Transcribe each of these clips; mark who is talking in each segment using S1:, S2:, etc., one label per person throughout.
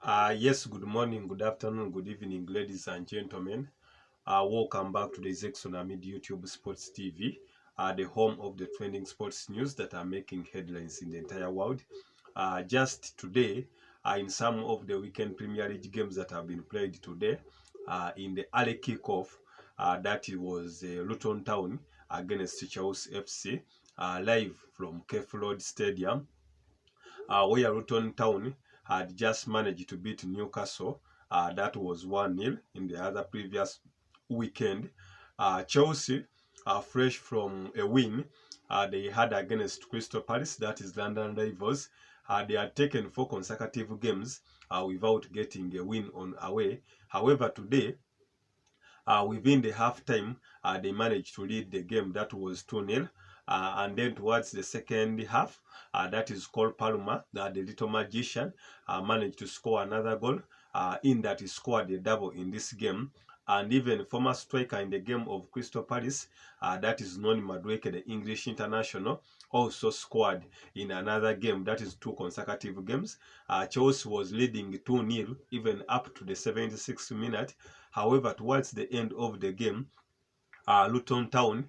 S1: Yes, good morning, good afternoon, good evening, ladies and gentlemen. Welcome back to the Zexonamid YouTube Sports TV, the home of the trending sports news that are making headlines in the entire world. Just today, in some of the weekend Premier League games that have been played today, in the early kickoff, that it was Luton Town against Chelsea FC, live from Cafe Road Stadium, where Luton Town had just managed to beat Newcastle. That was 1-0 in the other previous weekend. Chelsea, fresh from a win they had against Crystal Palace, that is London rivals. They had taken 4 consecutive games without getting a win on away. However, today, within the halftime, they managed to lead the game. That was 2-0. And then towards the second half, that is called Palma, the little magician, managed to score another goal. In that he scored a double in this game. And even former striker in the game of Crystal Palace, that is Noni Madueke, the English international, also scored in another game. That is 2 consecutive games. Chelsea was leading 2-0 even up to the 76th minute. However, towards the end of the game, Luton Town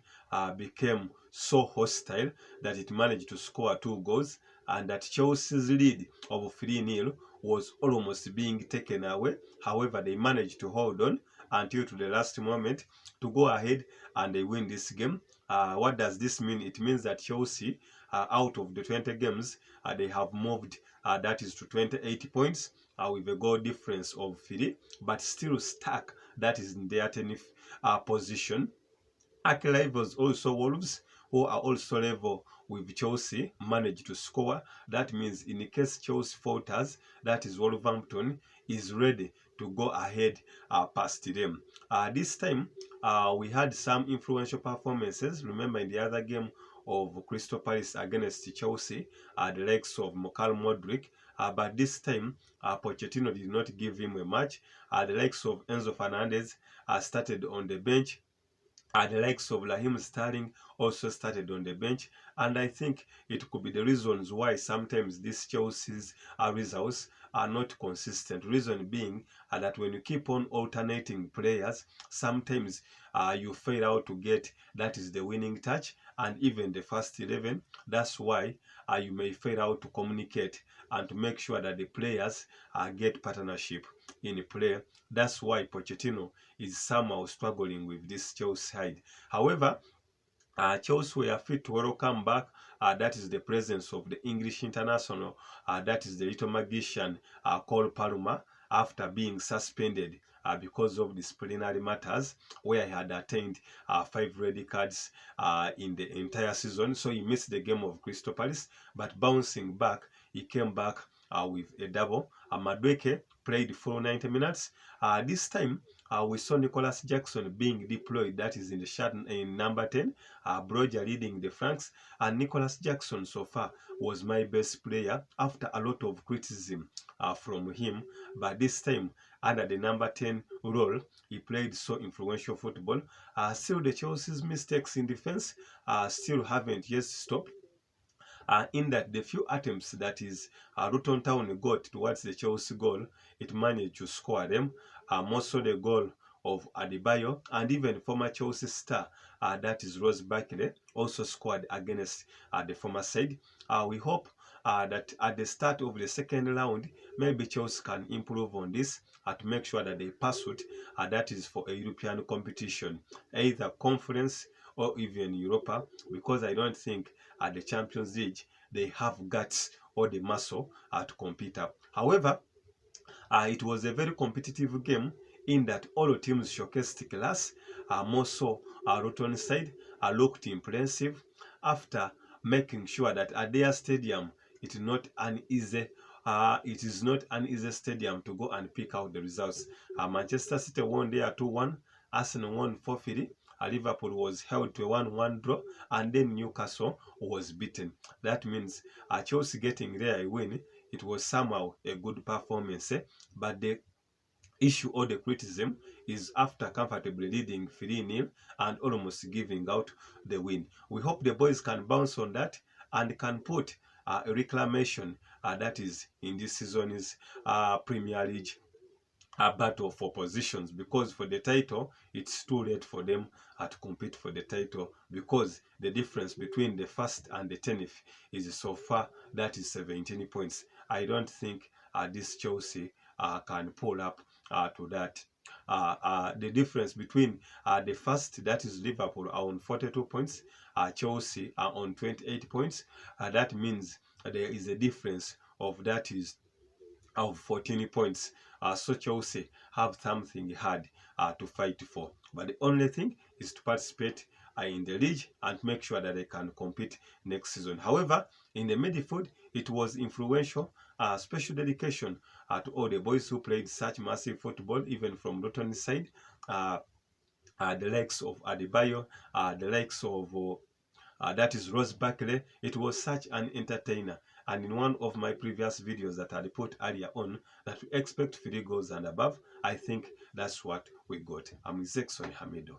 S1: became so hostile that it managed to score 2 goals, and that Chelsea's lead of 3-0 was almost being taken away. However, they managed to hold on until to the last moment to go ahead and they win this game. What does this mean? It means that Chelsea, out of the 20 games, they have moved, that is to 28 points with a goal difference of 3, but still stuck, that is in their 10th position. Arch rivals also Wolves, who are also level with Chelsea, managed to score. That means in case Chelsea falters, that is Wolverhampton is ready to go ahead past them. This time, we had some influential performances. Remember, in the other game of Crystal Palace against Chelsea, the likes of Mokal Modric, but this time, Pochettino did not give him a match. The likes of Enzo Fernandez started on the bench. The likes of Raheem Sterling also started on the bench, and I think it could be the reasons why sometimes these Chelsea's results are not consistent. Reason being that when you keep on alternating players, sometimes you fail out to get, that is the winning touch, and even the first 11. That's why you may fail out to communicate and to make sure that the players get partnership in play. That's why Pochettino is somehow struggling with this Chelsea side. However, Chelsea were fit to welcome back. That is the presence of the English international. That is the little magician Cole Palmer, after being suspended because of disciplinary matters, where he had attained 5 red cards in the entire season. So he missed the game of Crystal Palace, but bouncing back, he came back with a double. Madueke played full 90 minutes. This time, we saw Nicholas Jackson being deployed, that is in the shirt in number 10, Broja leading the flanks, and Nicholas Jackson so far was my best player after a lot of criticism from him. But this time, under the number 10 role, he played so influential football. Still, the Chelsea's mistakes in defense still haven't yet stopped. In that the few attempts that is Luton Town got towards the Chelsea goal, it managed to score them. More so the goal of Adebayo, and even former Chelsea star, that is Rose Barkley, also scored against the former side. We hope that at the start of the second round, maybe Chelsea can improve on this to make sure that they pursuit, that is for a European competition, either conference or even Europa, because I don't think at the Champions League they have guts or the muscle to compete up. However, it was a very competitive game in that all teams showcased class. More so, Luton side looked impressive after making sure that at their stadium it is not an easy stadium to go and pick out the results. Manchester City won there 2-1, Arsenal won 4-3, Liverpool was held to a 1-1 draw, and then Newcastle was beaten. That means Chelsea getting there a win, it was somehow a good performance, but the issue or the criticism is after comfortably leading 3-0 and almost giving out the win. We hope the boys can bounce on that and can put a reclamation that is in this season's Premier League battle for positions, because for the title it's too late for them to compete for the title, because the difference between the first and the 10th is so far, that is 17 points. I don't think this Chelsea can pull up to that. The difference between the first, that is Liverpool, are on 42 points, Chelsea are on 28 points. That means there is a difference of, that is, of 14 points. So Chelsea have something hard to fight for. But the only thing is to participate in the league and make sure that they can compete next season. However, in the midfield, it was influential. Special dedication to all the boys who played such massive football, even from Luton's side. The likes of Adebayo, the likes of that is Rose Barkley. It was such an entertainer. And in one of my previous videos that I put earlier on, that we expect 3 goals and above, I think that's what we got. I'm Zekson Hamido.